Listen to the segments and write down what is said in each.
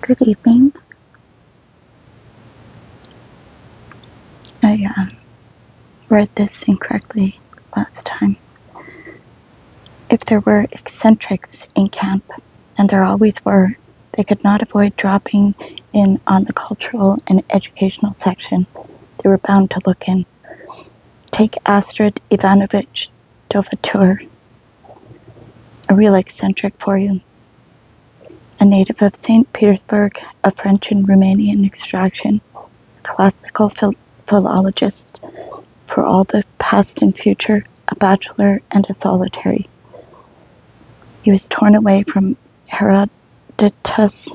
Good evening. I read this incorrectly last time. If there were eccentrics in camp, and there always were, they could not avoid dropping in on the cultural and educational section. They were bound to look in. Take Astrid Ivanovich Dovatur, a real eccentric for you. A native of St. Petersburg, of French and Romanian extraction, a classical philologist, for all the past and future, a bachelor and a solitary. He was torn away from Herodotus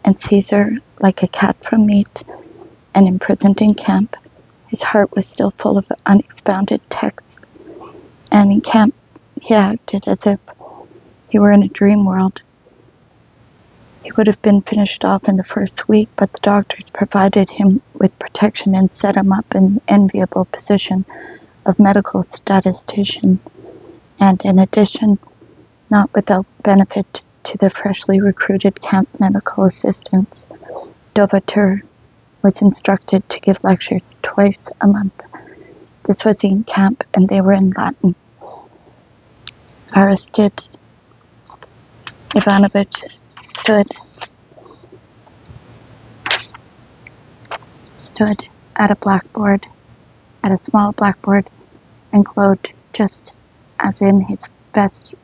and Caesar like a cat from meat, and imprisoned in camp. His heart was still full of unexpounded texts, and in camp he acted as if he were in a dream world. He would have been finished off in the first week, but the doctors provided him with protection and set him up in the enviable position of medical statistician, and in addition, not without benefit to the freshly recruited camp medical assistants, Dovatur was instructed to give lectures twice a month. This was in camp, and they were in Latin. Aristide Ivanovich stood at a small blackboard, and glowed just as in his best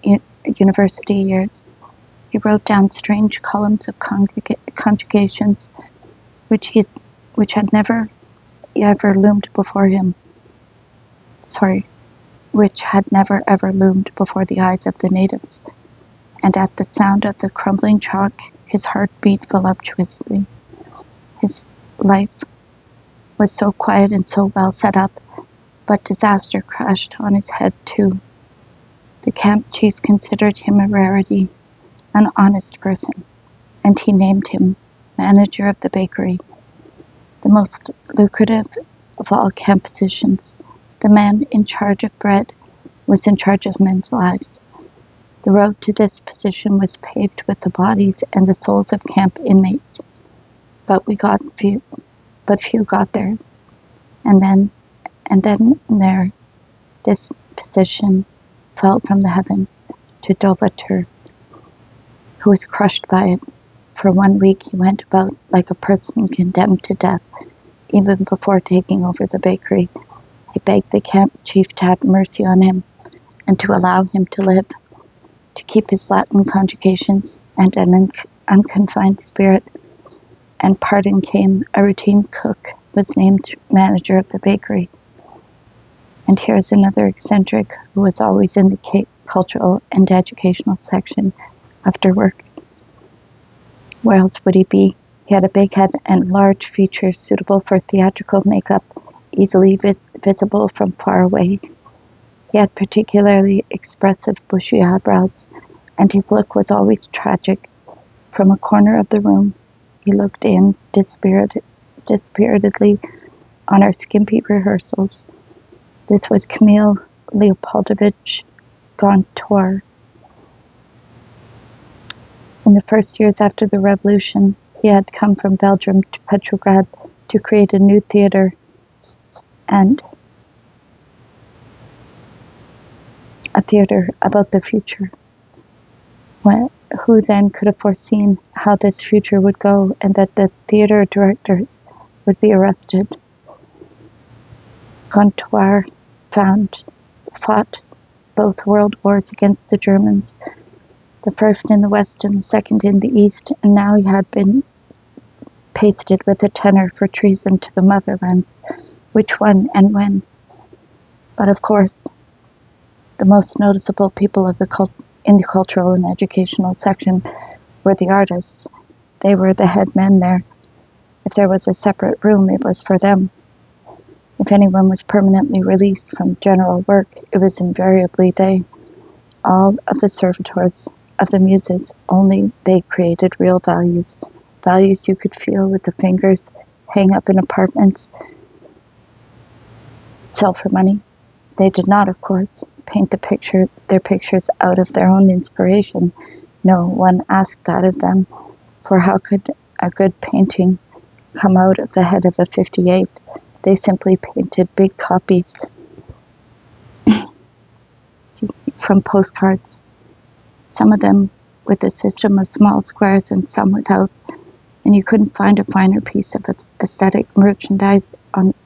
university years. He wrote down strange columns of conjugations which had never ever loomed before him. Which had never ever loomed before the eyes of the natives. And at the sound of the crumbling chalk, his heart beat voluptuously. His life was so quiet and so well set up, but disaster crashed on his head too. The camp chief considered him a rarity, an honest person, and he named him manager of the bakery, the most lucrative of all camp positions. The man in charge of bread was in charge of men's lives. The road to this position was paved with the bodies and the souls of camp inmates, but few got there. And then there, this position fell from the heavens to Dovatur, who was crushed by it. For 1 week he went about like a person condemned to death. Even before taking over the bakery, he begged the camp chief to have mercy on him and to allow him to live, to keep his Latin conjugations and an unconfined spirit. And pardon came. A routine cook was named manager of the bakery. And here's another eccentric who was always in the cultural and educational section after work. Where else would he be? He had a big head and large features suitable for theatrical makeup, easily visible from far away. He had particularly expressive bushy eyebrows, and his look was always tragic. From a corner of the room, he looked in dispiritedly on our skimpy rehearsals. This was Camille Leopoldovich Gontour. In the first years after the revolution, he had come from Belgium to Petrograd to create a new theater, and a theater about the future. Who then could have foreseen how this future would go, and that the theater directors would be arrested? Gontour fought both world wars against the Germans, the first in the West and the second in the East, and now he had been pasted with a tenor for treason to the motherland. Which one and when? But of course, the most noticeable people in the cultural and educational section were the artists. They were the head men there. If there was a separate room, it was for them. If anyone was permanently released from general work, it was invariably they. All of the servitors of the Muses, only they created real values, values you could feel with the fingers, hang up in apartments, sell for money. They did not, of course, paint their pictures out of their own inspiration. No one asked that of them, for how could a good painting come out of the head of a 58. They simply painted big copies from postcards, some of them with a system of small squares and some without, and you couldn't find a finer piece of aesthetic merchandise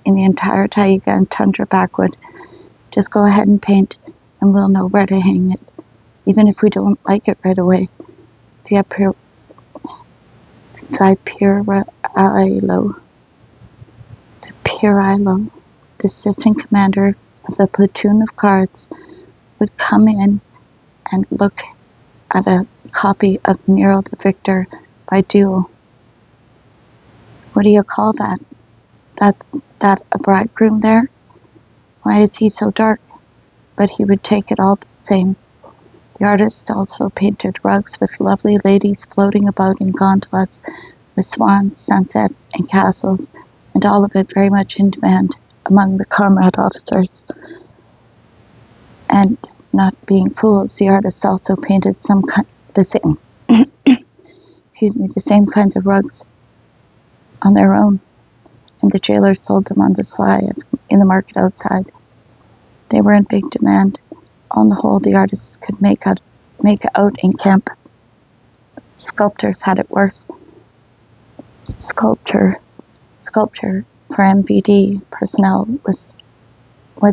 in the entire taiga and tundra backwood. Just go ahead and paint, and we'll know where to hang it, even if we don't like it right away. Pirillo, the assistant commander of the platoon of guards, would come in and look at a copy of Nero the Victor by Duel. What do you call that? That a bridegroom there? Why is he so dark? But he would take it all the same. The artist also painted rugs with lovely ladies floating about in gondolas with swans, sunset, and castles, and all of it very much in demand among the comrade officers. And not being fools, the artist also painted the same kinds of rugs on their own, and the jailers sold them on the sly in the market outside. They were in big demand. On the whole, the artists could make out in camp. Sculptors had it worse. Sculpture for MVD personnel was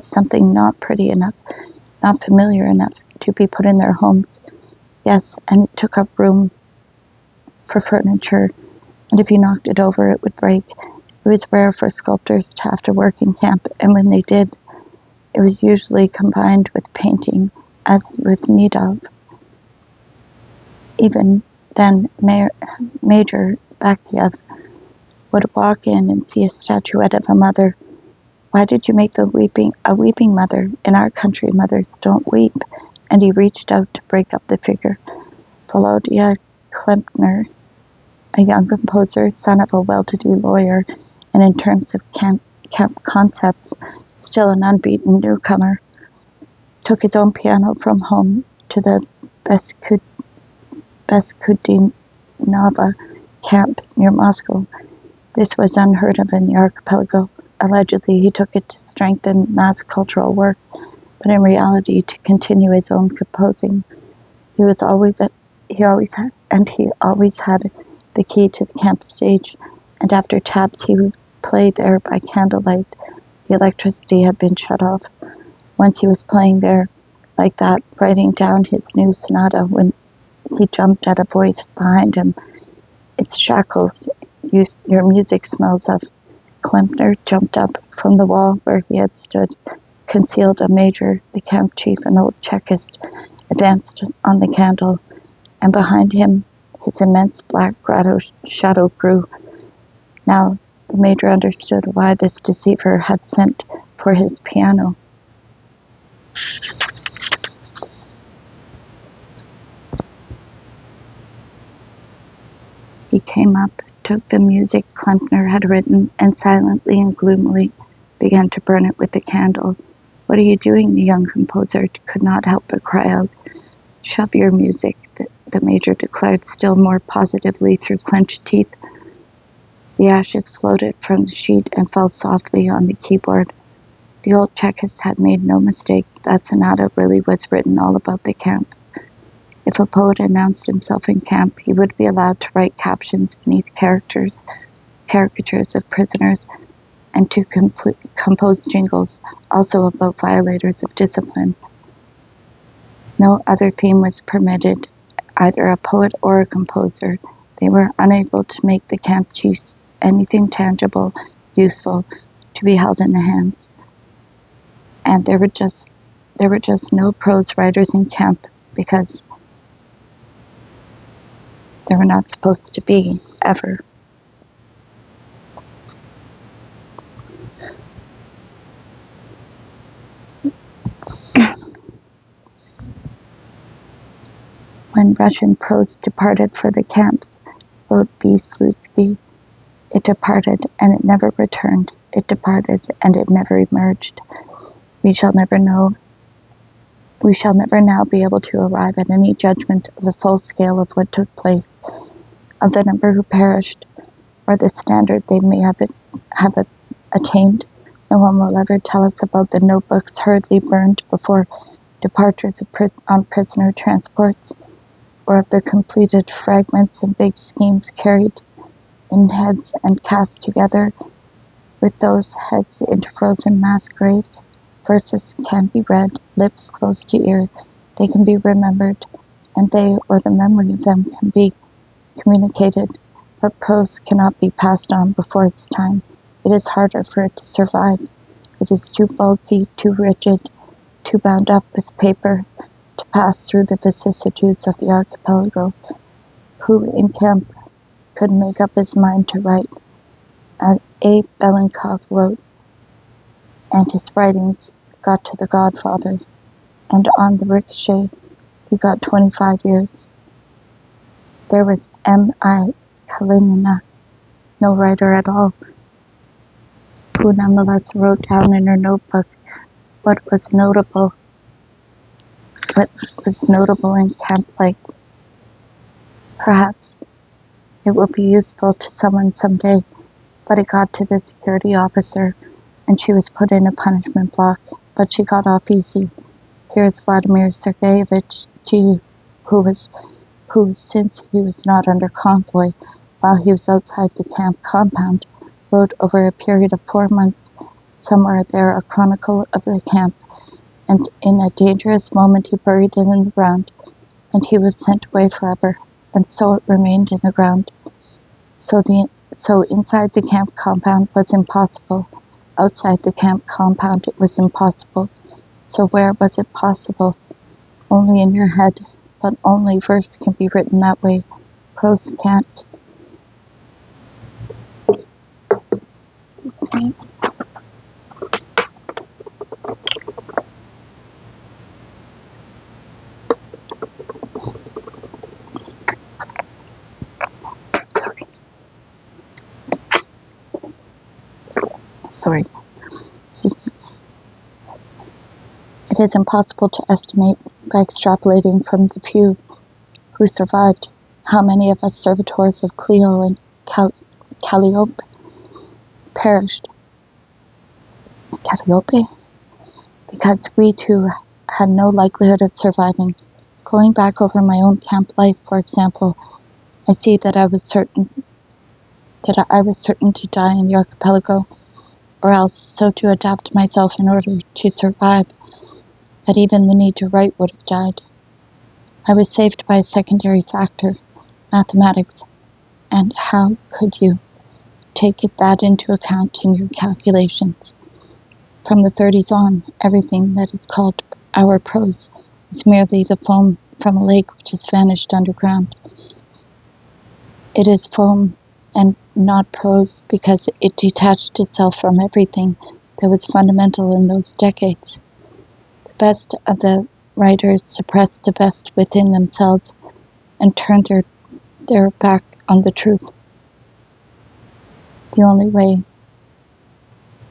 something not pretty enough, not familiar enough to be put in their homes. Yes, and it took up room for furniture, and if you knocked it over, it would break. It was rare for sculptors to have to work in camp, and when they did, it was usually combined with painting, as with need of. Even then, Major Bakiev would walk in and see a statuette of a mother. Why did you make a weeping mother? In our country, mothers don't weep. And he reached out to break up the figure. Volodya Klempner, a young composer, son of a well-to-do lawyer, and in terms of camp concepts, still an unbeaten newcomer, took his own piano from home to the Beskudinova camp near Moscow. This was unheard of in the archipelago. Allegedly, he took it to strengthen mass cultural work, but in reality, to continue his own composing. He always had the key to the camp stage, and after taps, he would play there by candlelight. The electricity had been shut off. Once he was playing there, like that, writing down his new sonata, when he jumped at a voice behind him. It's shackles. Your music smells of. Klempner jumped up from the wall where he had stood, concealed a major, the camp chief, an old Chekist, advanced on the candle, and behind him his immense black shadow grew. Now the major understood why this deceiver had sent for his piano. He came up, took the music Klempner had written, and silently and gloomily began to burn it with the candle. "What are you doing?" the young composer could not help but cry out. "Shove your music," the major declared still more positively through clenched teeth. The ashes floated from the sheet and fell softly on the keyboard. The old Chekist had made no mistake. That sonata really was written all about the camp. If a poet announced himself in camp, he would be allowed to write captions beneath caricatures of prisoners, and to compose jingles, also about violators of discipline. No other theme was permitted, either a poet or a composer. They were unable to make the camp chiefs anything tangible, useful, to be held in the hands. And there were just no prose writers in camp, because there were not supposed to be, ever. When Russian prose departed for the camps, wrote B. Slutsky, it departed and it never returned. It departed and it never emerged. We shall never now be able to arrive at any judgment of the full scale of what took place. of the number who perished, or the standard they may have attained. No one will ever tell us about the notebooks hurriedly burned before departures on prisoner transports, or of the completed fragments and big schemes carried in heads and cast together with those heads into frozen mass graves. Verses can be read, lips close to ear, they can be remembered, and they or the memory of them can be communicated, but prose cannot be passed on before its time. It is harder for it to survive. It is too bulky, too rigid, too bound up with paper to pass through the vicissitudes of the archipelago. Who in camp could make up his mind to write? As Averbakh wrote, and his writings got to the Godfather, and on the ricochet he got 25 years. There was M.I. Kalinina, no writer at all, who nonetheless wrote down in her notebook what was notable in camp life. Perhaps it will be useful to someone someday, but it got to the security officer, and she was put in a punishment block, but she got off easy. Here's Vladimir Sergeyevich G., who, since he was not under convoy, while he was outside the camp compound, wrote over a period of 4 months somewhere there a chronicle of the camp, and in a dangerous moment he buried it in the ground, and he was sent away forever, and so it remained in the ground. So inside the camp compound was impossible. Outside the camp compound it was impossible. So where was it possible? Only in your head, but only verse can be written that way. Prose can't. Excuse me. Sorry. Excuse me. It is impossible to estimate, by extrapolating from the few who survived, how many of us servitors of Cleo and Calliope perished. Calliope? Because we too had no likelihood of surviving. Going back over my own camp life, for example, I see that I was certain to die in the archipelago, or else so to adapt myself in order to survive that even the need to write would have died. I was saved by a secondary factor, mathematics, and how could you take that into account in your calculations? From the 30s on, everything that is called our prose is merely the foam from a lake which has vanished underground. It is foam and not prose because it detached itself from everything that was fundamental in those decades. The best of the writers suppressed the best within themselves and turned their back on the truth. The only way,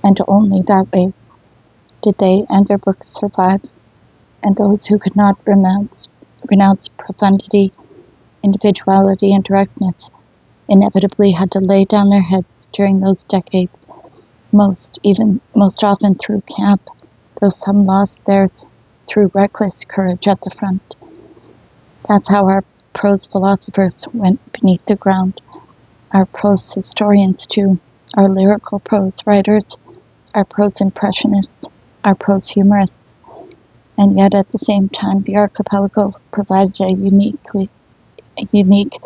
and only that way, did they and their books survive, and those who could not renounce profundity, individuality, and directness inevitably had to lay down their heads during those decades, most often through camp, though some lost theirs through reckless courage at the front. That's how our prose philosophers went beneath the ground, our prose historians too, our lyrical prose writers, our prose impressionists, our prose humorists, and yet at the same time the archipelago provided a unique,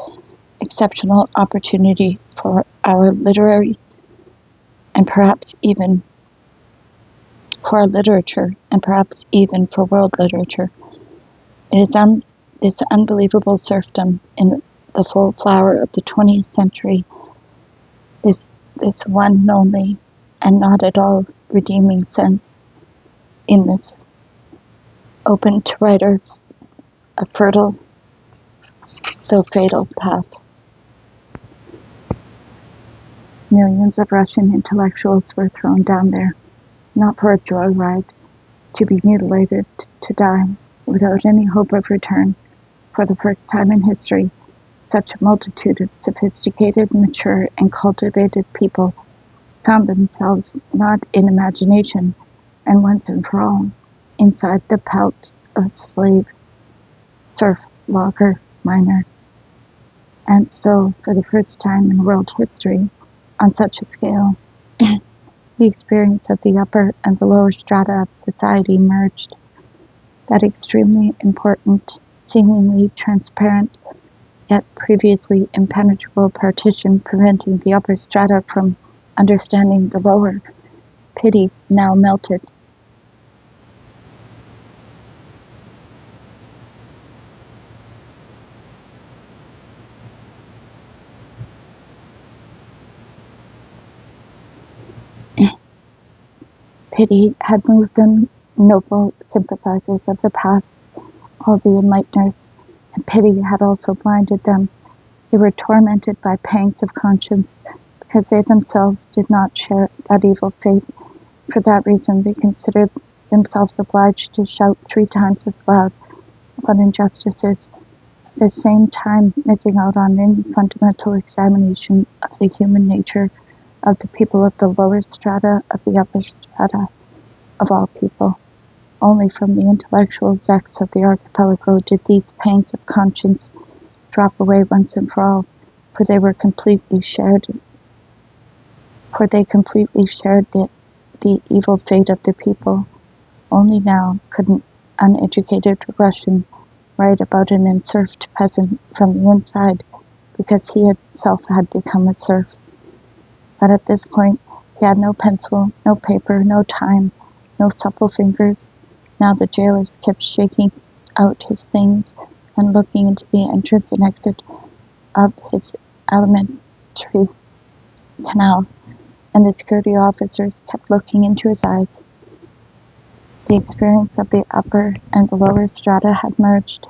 exceptional opportunity for our literary and perhaps even for our literature and perhaps even for world literature. It is this unbelievable serfdom in the full flower of the 20th century, this one and only and not at all redeeming sense in this open to writers a fertile though fatal path. Millions of Russian intellectuals were thrown down there, not for a joyride, to be mutilated, to die, without any hope of return, for the first time in history, Such a multitude of sophisticated, mature, and cultivated people found themselves not in imagination, and once and for all, inside the pelt of slave, serf, logger, miner. And so, for the first time in world history, on such a scale, the experience of the upper and the lower strata of society merged. That extremely important, seemingly transparent, yet previously impenetrable partition preventing the upper strata from understanding the lower, pity now melted. Pity had moved the noble sympathizers of the past, all the enlighteners, and pity had also blinded them. They were tormented by pangs of conscience because they themselves did not share that evil fate. For that reason, they considered themselves obliged to shout 3 times as loud about injustices, at the same time missing out on any fundamental examination of the human nature of the people of the lower strata of the upper strata of all people. Only from the intellectual sects of the archipelago did these pangs of conscience drop away once and for all, for they completely shared the evil fate of the people. Only now could an uneducated Russian write about an enserfed peasant from the inside, because he himself had become a serf. But at this point, he had no pencil, no paper, no time, no supple fingers. Now the jailers kept shaking out his things and looking into the entrance and exit of his alimentary canal, and the security officers kept looking into his eyes. The experience of the upper and the lower strata had merged,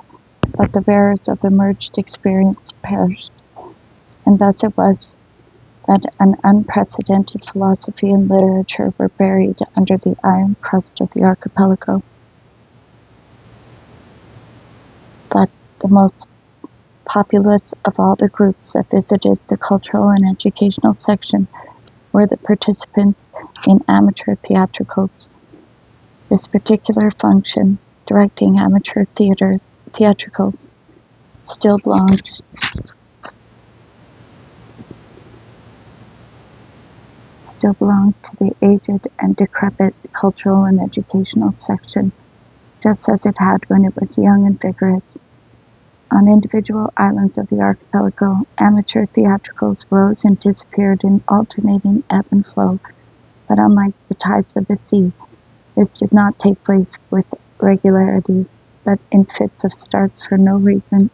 but the bearers of the merged experience perished. And thus it was that an unprecedented philosophy and literature were buried under the iron crust of the archipelago. But the most populous of all the groups that visited the cultural and educational section were the participants in amateur theatricals. This particular function, directing amateur theatricals, still belonged to the aged and decrepit cultural and educational section, just as it had when it was young and vigorous. On individual islands of the archipelago, amateur theatricals rose and disappeared in alternating ebb and flow, but unlike the tides of the sea, this did not take place with regularity, but in fits and starts for no reason,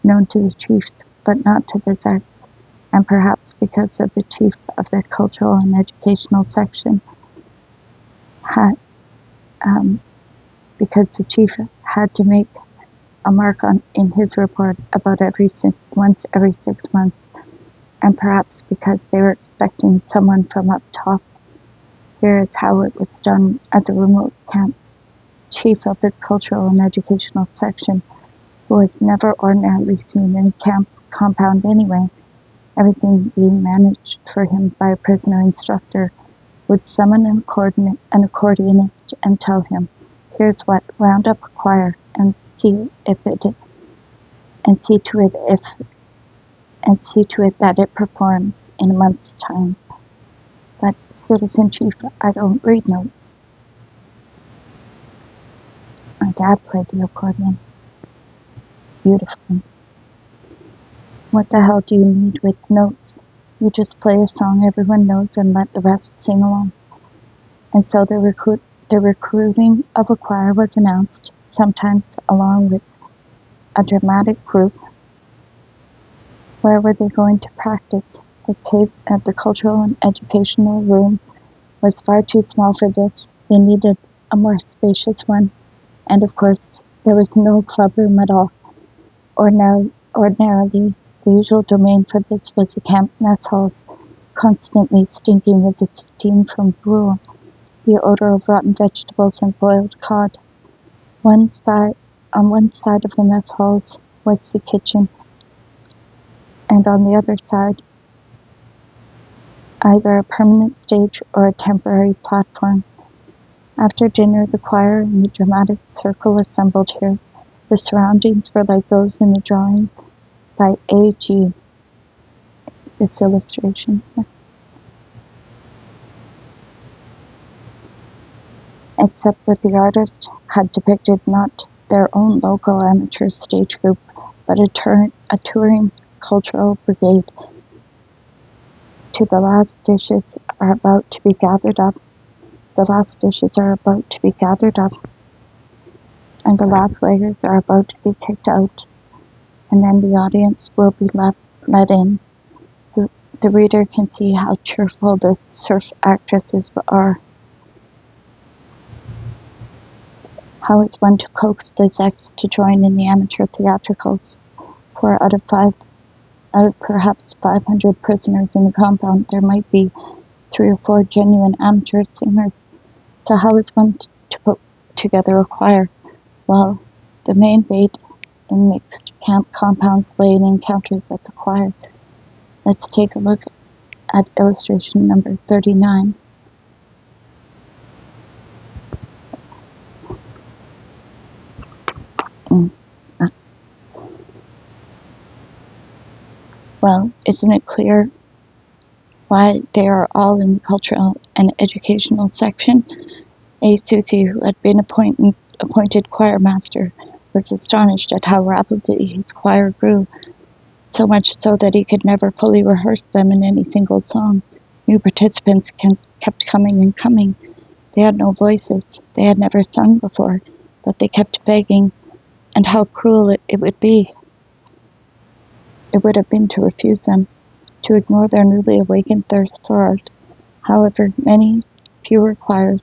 known to the chiefs, but not to the sects, and perhaps because of the chief of the cultural and educational section because the chief had to make a mark in his report about once every 6 months, and perhaps because they were expecting someone from up top. Here is how it was done at the remote camps. The chief of the cultural and educational section, who was never ordinarily seen in a camp compound anyway, everything being managed for him by a prisoner instructor, would summon an accordionist and tell him, "Here's what, round up a choir and see to it that it performs in a month's time." But, Citizen Chief, I don't read notes. My dad played the accordion beautifully. What the hell do you need with notes? You just play a song everyone knows and let the rest sing along. And so the recruiting of a choir was announced, sometimes along with a dramatic group. Where were they going to practice? The cave at the cultural and educational room was far too small for this. They needed a more spacious one. And of course, there was no club room at all. Ordinarily, the usual domain for this was the camp mess halls, constantly stinking with the steam from gruel, the odor of rotten vegetables and boiled cod. One On one side of the mess halls was the kitchen, and on the other side, either a permanent stage or a temporary platform. After dinner, the choir and the dramatic circle assembled here. The surroundings were like those in the drawing by A.G. This illustration here. Except that the artist had depicted not their own local amateur stage group, but a touring cultural brigade. The last dishes are about to be gathered up, and the last layers are about to be kicked out, and then the audience will be let in. The reader can see how cheerful the surf actresses are. How it's one to coax the Zex to join in the amateur theatricals. For out of perhaps 500 prisoners in the compound, there might be 3 or 4 genuine amateur singers. So how is one to put together a choir? Well, the main bait in mixed camp compounds lay in encounters at the choir. Let's take a look at illustration number 39. Well, isn't it clear why they are all in the cultural and educational section? A. Susi, who had been appointed choir master, was astonished at how rapidly his choir grew, so much so that he could never fully rehearse them in any single song. New participants kept coming and coming. They had no voices. They had never sung before, but they kept begging, and how cruel it would be. It would have been to refuse them, to ignore their newly awakened thirst for art. However, many fewer choir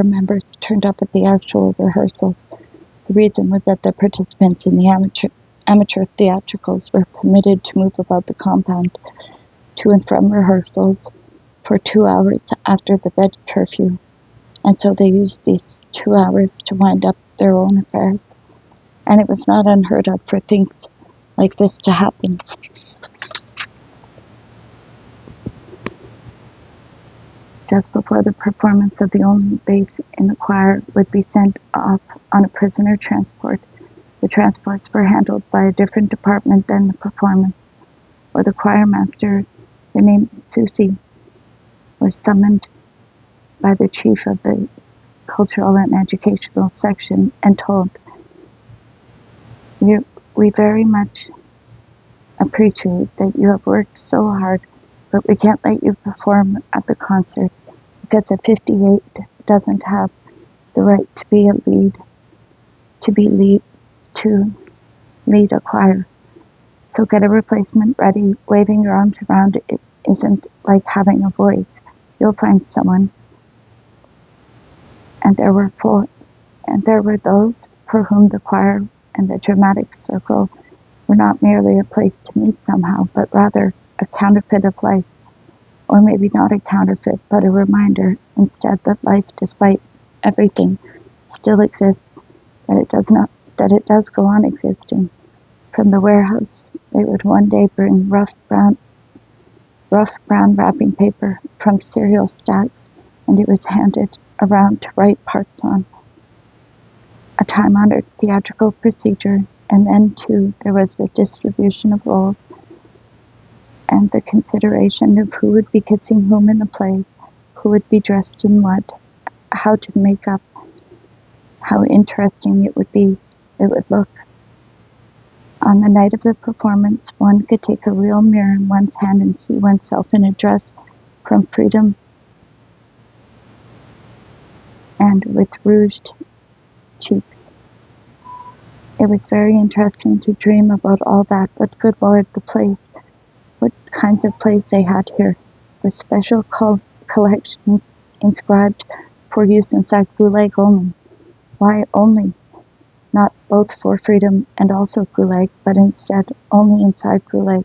members turned up at the actual rehearsals. The reason was that the participants in the amateur theatricals were permitted to move about the compound to and from rehearsals for 2 hours after the bed curfew, and so they used these 2 hours to wind up their own affairs. And it was not unheard of for things like this to happen. Just before the performance of the only bass in the choir would be sent off on a prisoner transport, the transports were handled by a different department than the performance, or the choir master, the name Susi, was summoned by the chief of the cultural and educational section and told, "We very much appreciate that you have worked so hard, but we can't let you perform at the concert because a 58 doesn't have the right to lead a choir. So get a replacement ready. Waving your arms around it isn't like having a voice. You'll find someone." And there were those for whom the choir and the dramatic circle were not merely a place to meet somehow, but rather a counterfeit of life, or maybe not a counterfeit, but a reminder instead that life, despite everything, still exists, that it does go on existing. From the warehouse, they would one day bring rough brown wrapping paper from cereal stacks, and it was handed around to write parts on. A time-honored theatrical procedure, and then, too, there was the distribution of roles and the consideration of who would be kissing whom in the play, who would be dressed in what, how to make up, how interesting it would look. On the night of the performance, one could take a real mirror in one's hand and see oneself in a dress from freedom and with rouged cheeks. It was very interesting to dream about all that, but good Lord, the plays. What kinds of plays they had here. The special collections inscribed for use inside GULag only. Why only? Not both for freedom and also GULag, but instead only inside GULag.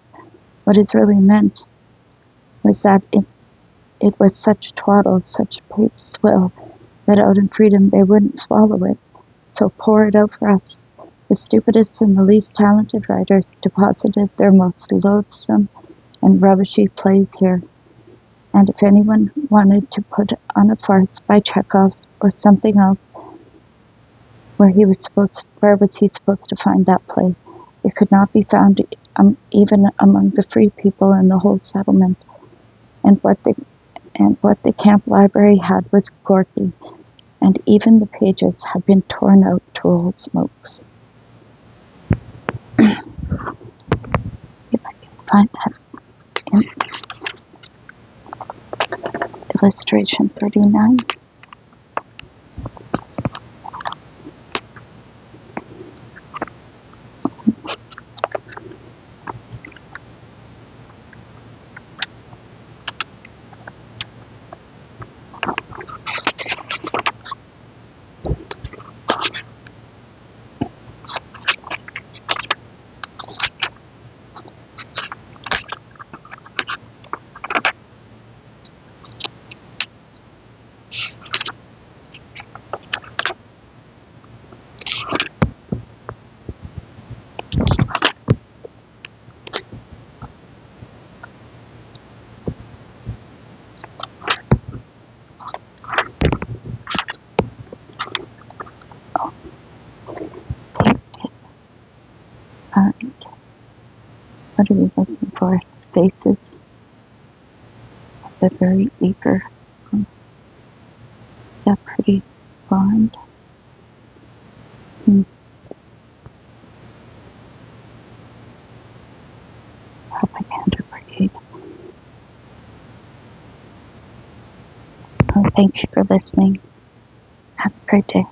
What is really meant was that it was such twaddle, such pape swill, that out in freedom they wouldn't swallow it. so pour it over us. The stupidest and the least talented writers deposited their most loathsome and rubbishy plays here. And if anyone wanted to put on a farce by Chekhov or something else, where was he supposed to find that play? It could not be found even among the free people in the whole settlement. And what the camp library had was Gorky, and even the pages had been torn out to old smokes. If I can find that in illustration 39. What are we looking for? Faces of the very eager. Is that pretty blonde? Propaganda brigade. Oh, thank you for listening. Have a great day.